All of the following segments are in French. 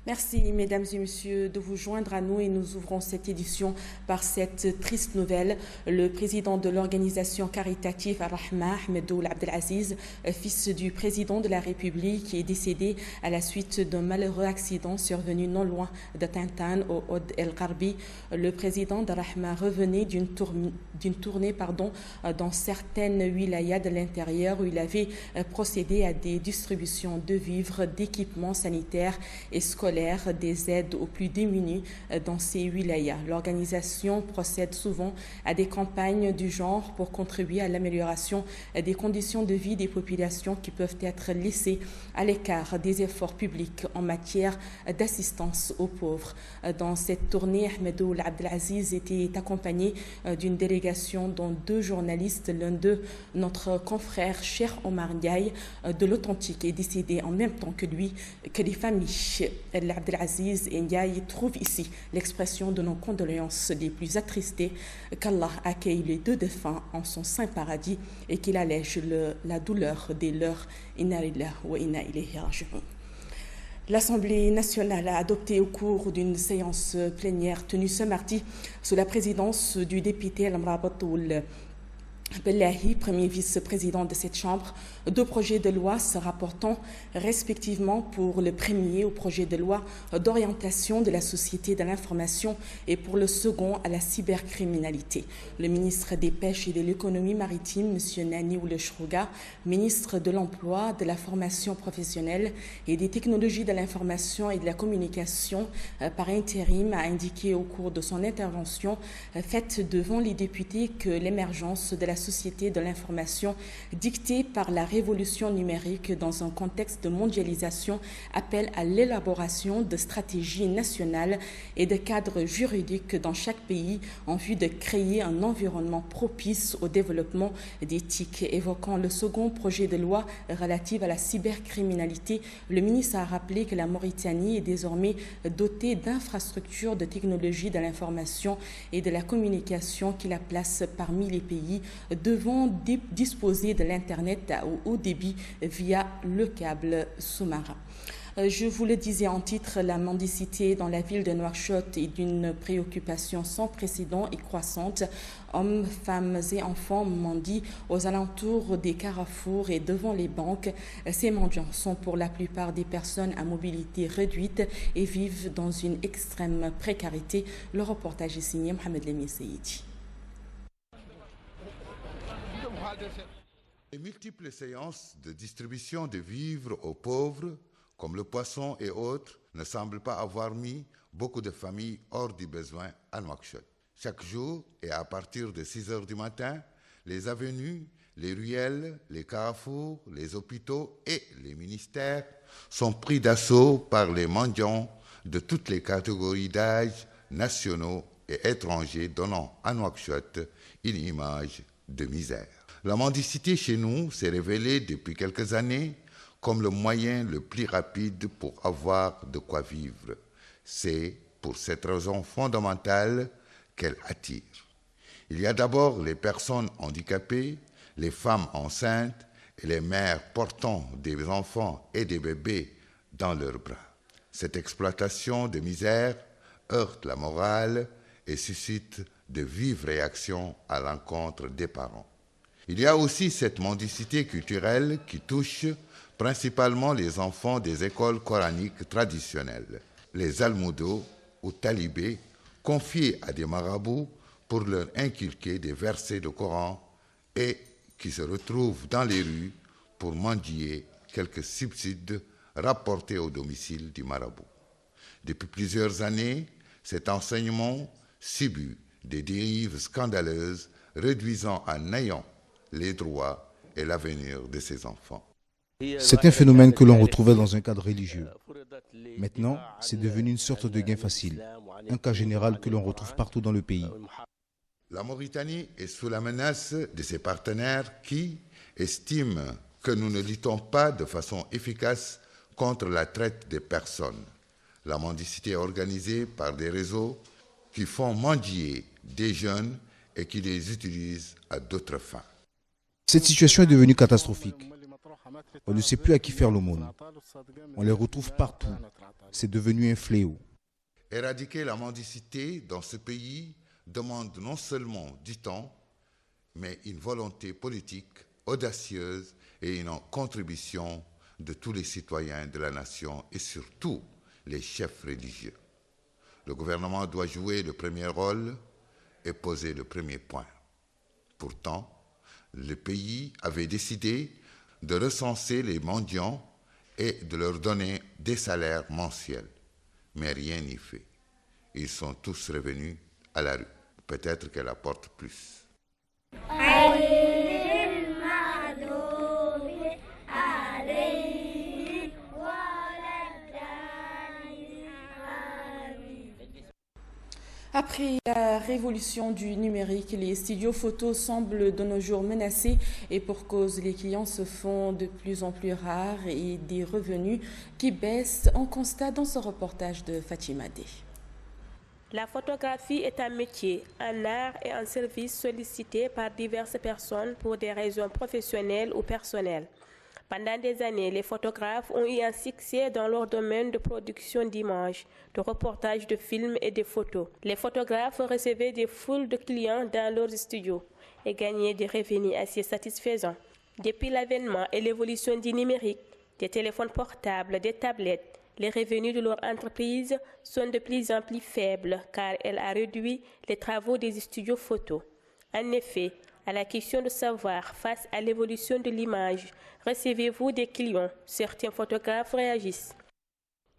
Merci, mesdames et messieurs, de vous joindre à nous et nous ouvrons cette édition par cette triste nouvelle. Le président de l'organisation caritative Ar-Rahma, Ahmedoul Abdelaziz, fils du président de la République, est décédé à la suite d'un malheureux accident survenu non loin de Tintin, au Oud El-Gharbi. Le président d'Ar-Rahma revenait d'une tournée dans certaines wilayas de l'intérieur où il avait procédé à des distributions de vivres, d'équipements sanitaires et scolaires, des aides aux plus démunis dans ces wilayas. L'organisation procède souvent à des campagnes du genre pour contribuer à l'amélioration des conditions de vie des populations qui peuvent être laissées à l'écart des efforts publics en matière d'assistance aux pauvres. Dans cette tournée, Ahmedoul Abdelaziz était accompagné d'une délégation dont 2 journalistes. L'un d'eux, notre confrère Cheikh Omar Ndiaye de l'Authentique, est décédé en même temps que lui, que les familles Abdelaziz et Ndiaye trouvent ici l'expression de nos condoléances les plus attristées. Qu'Allah accueille les 2 défunts en son saint paradis et qu'il allège la douleur des leurs. Inna lillahi wa inna ilayhi raji'un. L'Assemblée nationale a adopté au cours d'une séance plénière tenue ce mardi sous la présidence du député Al-Mrabatoul Bellahi, premier vice-président de cette Chambre, 2 projets de loi se rapportant respectivement pour le premier au projet de loi d'orientation de la société de l'information et pour le second à la cybercriminalité. Le ministre des Pêches et de l'économie maritime, M. Nani Ouleshrouga, ministre de l'Emploi, de la formation professionnelle et des technologies de l'information et de la communication par intérim, a indiqué au cours de son intervention faite devant les députés que l'émergence de la société de l'information dictée par la révolution numérique dans un contexte de mondialisation appelle à l'élaboration de stratégies nationales et de cadres juridiques dans chaque pays en vue de créer un environnement propice au développement d'éthique. Évoquant le second projet de loi relatif à la cybercriminalité, le ministre a rappelé que la Mauritanie est désormais dotée d'infrastructures de technologie de l'information et de la communication qui la place parmi les pays devant disposer de l'Internet à haut débit via le câble sous-marin. Je vous le disais en titre, la mendicité dans la ville de Nouakchott est d'une préoccupation sans précédent et croissante. Hommes, femmes et enfants mendient aux alentours des carrefours et devant les banques. Ces mendiants sont pour la plupart des personnes à mobilité réduite et vivent dans une extrême précarité. Le reportage est signé Mohamed Lemie Seyidi. Les multiples séances de distribution de vivres aux pauvres, comme le poisson et autres, ne semblent pas avoir mis beaucoup de familles hors du besoin à Nouakchott. Chaque jour, et à partir de 6 heures du matin, les avenues, les ruelles, les carrefours, les hôpitaux et les ministères sont pris d'assaut par les mendiants de toutes les catégories d'âge, nationaux et étrangers, donnant à Nouakchott une image de misère. La mendicité chez nous s'est révélée depuis quelques années comme le moyen le plus rapide pour avoir de quoi vivre. C'est pour cette raison fondamentale qu'elle attire. Il y a d'abord les personnes handicapées, les femmes enceintes et les mères portant des enfants et des bébés dans leurs bras. Cette exploitation de misère heurte la morale et suscite de vives réactions à l'encontre des parents. Il y a aussi cette mendicité culturelle qui touche principalement les enfants des écoles coraniques traditionnelles, les almoudos ou talibés confiés à des marabouts pour leur inculquer des versets du Coran et qui se retrouvent dans les rues pour mendier quelques subsides rapportés au domicile du marabout. Depuis plusieurs années, cet enseignement subit des dérives scandaleuses réduisant à néant les droits et l'avenir de ses enfants. C'est un phénomène que l'on retrouvait dans un cadre religieux. Maintenant, c'est devenu une sorte de gain facile, un cas général que l'on retrouve partout dans le pays. La Mauritanie est sous la menace de ses partenaires qui estiment que nous ne luttons pas de façon efficace contre la traite des personnes. La mendicité est organisée par des réseaux qui font mendier des jeunes et qui les utilisent à d'autres fins. Cette situation est devenue catastrophique. On ne sait plus à qui faire l'aumône. On les retrouve partout. C'est devenu un fléau. Éradiquer la mendicité dans ce pays demande non seulement du temps, mais une volonté politique audacieuse et une contribution de tous les citoyens de la nation et surtout les chefs religieux. Le gouvernement doit jouer le premier rôle et poser le premier point. Pourtant, le pays avait décidé de recenser les mendiants et de leur donner des salaires mensuels. Mais rien n'y fait. Ils sont tous revenus à la rue. Peut-être qu'elle apporte plus. Après la révolution du numérique, les studios photos semblent de nos jours menacés et pour cause, les clients se font de plus en plus rares et des revenus qui baissent. On constate dans ce reportage de Fatima Dey. La photographie est un métier, un art et un service sollicité par diverses personnes pour des raisons professionnelles ou personnelles. Pendant des années, les photographes ont eu un succès dans leur domaine de production d'images, de reportage de films et de photos. Les photographes recevaient des foules de clients dans leurs studios et gagnaient des revenus assez satisfaisants. Depuis l'avènement et l'évolution du numérique, des téléphones portables, des tablettes, les revenus de leur entreprise sont de plus en plus faibles car elle a réduit les travaux des studios photos. En effet, à la question de savoir, face à l'évolution de l'image, recevez-vous des clients? Certains photographes réagissent.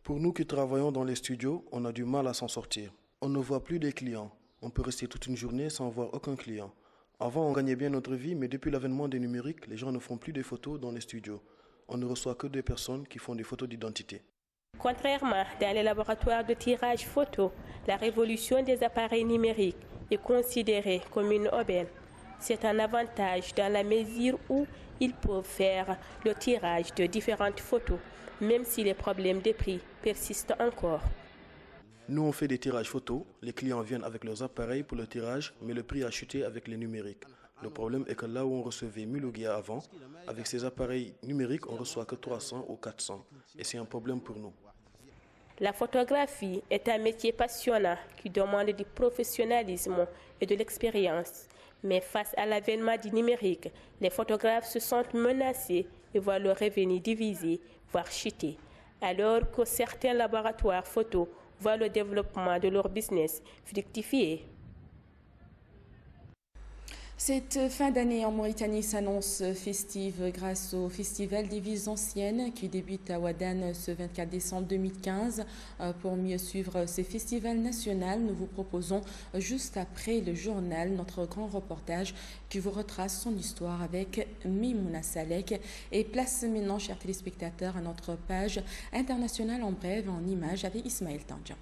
Pour nous qui travaillons dans les studios, on a du mal à s'en sortir. On ne voit plus des clients. On peut rester toute une journée sans voir aucun client. Avant, on gagnait bien notre vie, mais depuis l'avènement des numériques, les gens ne font plus des photos dans les studios. On ne reçoit que des personnes qui font des photos d'identité. Contrairement dans les laboratoires de tirage photo, la révolution des appareils numériques est considérée comme une aubaine. C'est un avantage dans la mesure où ils peuvent faire le tirage de différentes photos, même si les problèmes de prix persistent encore. Nous, on fait des tirages photos. Les clients viennent avec leurs appareils pour le tirage, mais le prix a chuté avec les numériques. Le problème est que là où on recevait 1000 ouguiya avant, avec ces appareils numériques, on ne reçoit que 300 ou 400. Et c'est un problème pour nous. La photographie est un métier passionnant qui demande du professionnalisme et de l'expérience. Mais face à l'avènement du numérique, les photographes se sentent menacés et voient leurs revenus divisés, voire chuter. Alors que certains laboratoires photo voient le développement de leur business fructifier. Cette fin d'année en Mauritanie s'annonce festive grâce au Festival des Villes Anciennes qui débute à Ouadane ce 24 décembre 2015. Pour mieux suivre ce festival national, nous vous proposons juste après le journal notre grand reportage qui vous retrace son histoire avec Mimouna Salek. Et place maintenant, chers téléspectateurs, à notre page internationale en bref en images avec Ismaël Tandjan.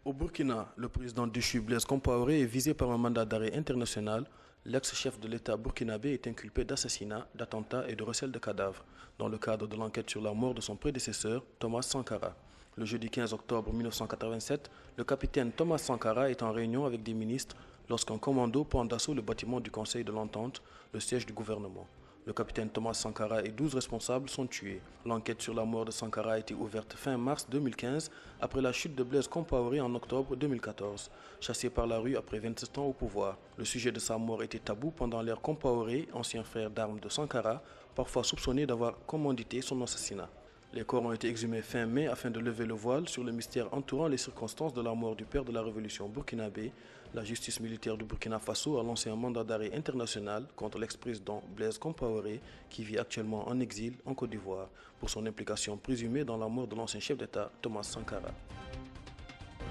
Au Burkina, le président déchu Blaise Compaoré est visé par un mandat d'arrêt international. L'ex-chef de l'État burkinabé est inculpé d'assassinat, d'attentat et de recel de cadavres, dans le cadre de l'enquête sur la mort de son prédécesseur, Thomas Sankara. Le jeudi 15 octobre 1987, le capitaine Thomas Sankara est en réunion avec des ministres lorsqu'un commando prend d'assaut le bâtiment du Conseil de l'Entente, le siège du gouvernement. Le capitaine Thomas Sankara et 12 responsables sont tués. L'enquête sur la mort de Sankara a été ouverte fin mars 2015 après la chute de Blaise Compaoré en octobre 2014. Chassé par la rue après 27 ans au pouvoir, le sujet de sa mort était tabou pendant l'ère Compaoré, ancien frère d'armes de Sankara, parfois soupçonné d'avoir commandité son assassinat. Les corps ont été exhumés fin mai afin de lever le voile sur le mystère entourant les circonstances de la mort du père de la révolution burkinabé. La justice militaire du Burkina Faso a lancé un mandat d'arrêt international contre l'ex-président Blaise Compaoré qui vit actuellement en exil en Côte d'Ivoire pour son implication présumée dans la mort de l'ancien chef d'État Thomas Sankara.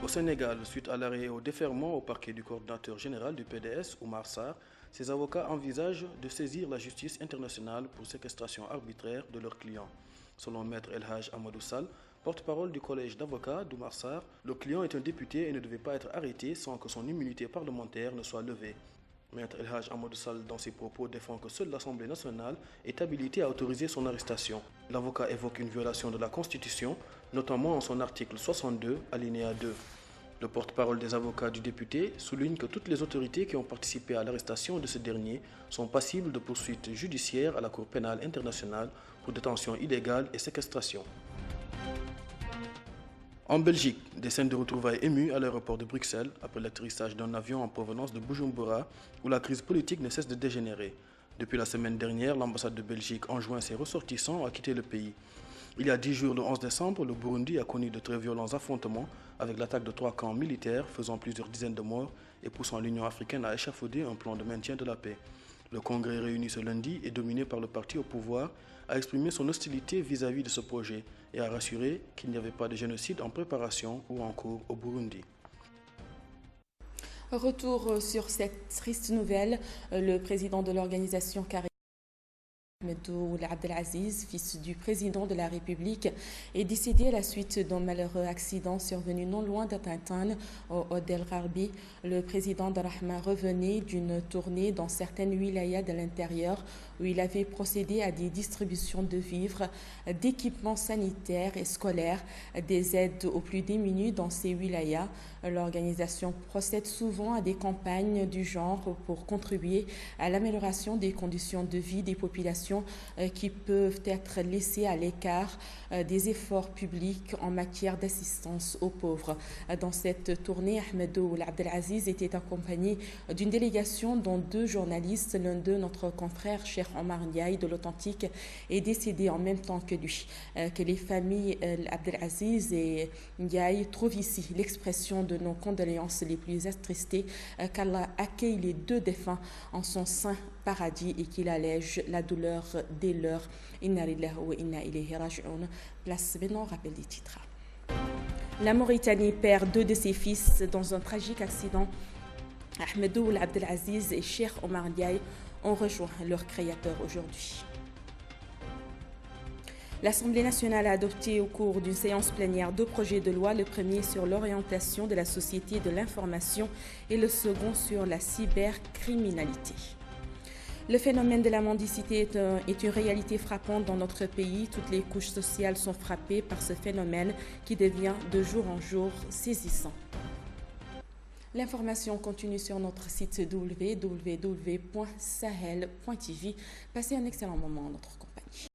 Au Sénégal, suite à l'arrêt et au déferment au parquet du coordinateur général du PDS, Oumar Sarr, ses avocats envisagent de saisir la justice internationale pour séquestration arbitraire de leurs clients. Selon Maître El Hadj Amadou Sall, porte-parole du collège d'avocats d'Oumar Sarr, le client est un député et ne devait pas être arrêté sans que son immunité parlementaire ne soit levée. Maître El Hadj Amadou Sall, dans ses propos, défend que seule l'Assemblée nationale est habilitée à autoriser son arrestation. L'avocat évoque une violation de la Constitution, notamment en son article 62, alinéa 2. Le porte-parole des avocats du député souligne que toutes les autorités qui ont participé à l'arrestation de ce dernier sont passibles de poursuites judiciaires à la Cour pénale internationale pour détention illégale et séquestration. En Belgique, des scènes de retrouvailles émues à l'aéroport de Bruxelles après l'atterrissage d'un avion en provenance de Bujumbura où la crise politique ne cesse de dégénérer. Depuis la semaine dernière, l'ambassade de Belgique enjoint ses ressortissants à quitter le pays. Il y a 10 jours, le 11 décembre, le Burundi a connu de très violents affrontements avec l'attaque de 3 camps militaires faisant plusieurs dizaines de morts et poussant l'Union africaine à échafauder un plan de maintien de la paix. Le Congrès réuni ce lundi et dominé par le parti au pouvoir a exprimé son hostilité vis-à-vis de ce projet et a rassuré qu'il n'y avait pas de génocide en préparation ou en cours au Burundi. Retour sur cette triste nouvelle, le président de l'organisation Ahmed Ould Abdelaziz, fils du président de la République, est décédé à la suite d'un malheureux accident survenu non loin de Tintin, au Oued El Gharbi. Le président de Rahma revenait d'une tournée dans certaines wilayas de l'intérieur où il avait procédé à des distributions de vivres, d'équipements sanitaires et scolaires, des aides aux plus démunis dans ces wilayas. L'organisation procède souvent à des campagnes du genre pour contribuer à l'amélioration des conditions de vie des populations qui peuvent être laissées à l'écart des efforts publics en matière d'assistance aux pauvres. Dans cette tournée, Ahmed Ould Abdelaziz était accompagné d'une délégation dont 2 journalistes. L'un d'eux, notre confrère Cheikh Omar Ndiaye de l'Authentique, est décédé en même temps que lui. Que les familles Abdelaziz et Ndiaye trouvent ici l'expression de nos condoléances les plus attristées, qu'Allah accueille les 2 défunts en son saint paradis et qu'il allège la douleur des leurs. Inna lillahi wa inna ilayhi raji'un. Place maintenant, rappel des titres. La Mauritanie perd 2 de ses fils dans un tragique accident. Ahmed Ould Abdelaziz et Cheikh Omar Ndiaye ont rejoint leur créateur aujourd'hui. L'Assemblée nationale a adopté au cours d'une séance plénière 2 projets de loi, le premier sur l'orientation de la société de l'information et le second sur la cybercriminalité. Le phénomène de la mendicité est une réalité frappante dans notre pays. Toutes les couches sociales sont frappées par ce phénomène qui devient de jour en jour saisissant. L'information continue sur notre site www.sahel.tv. Passez un excellent moment en notre compagnie.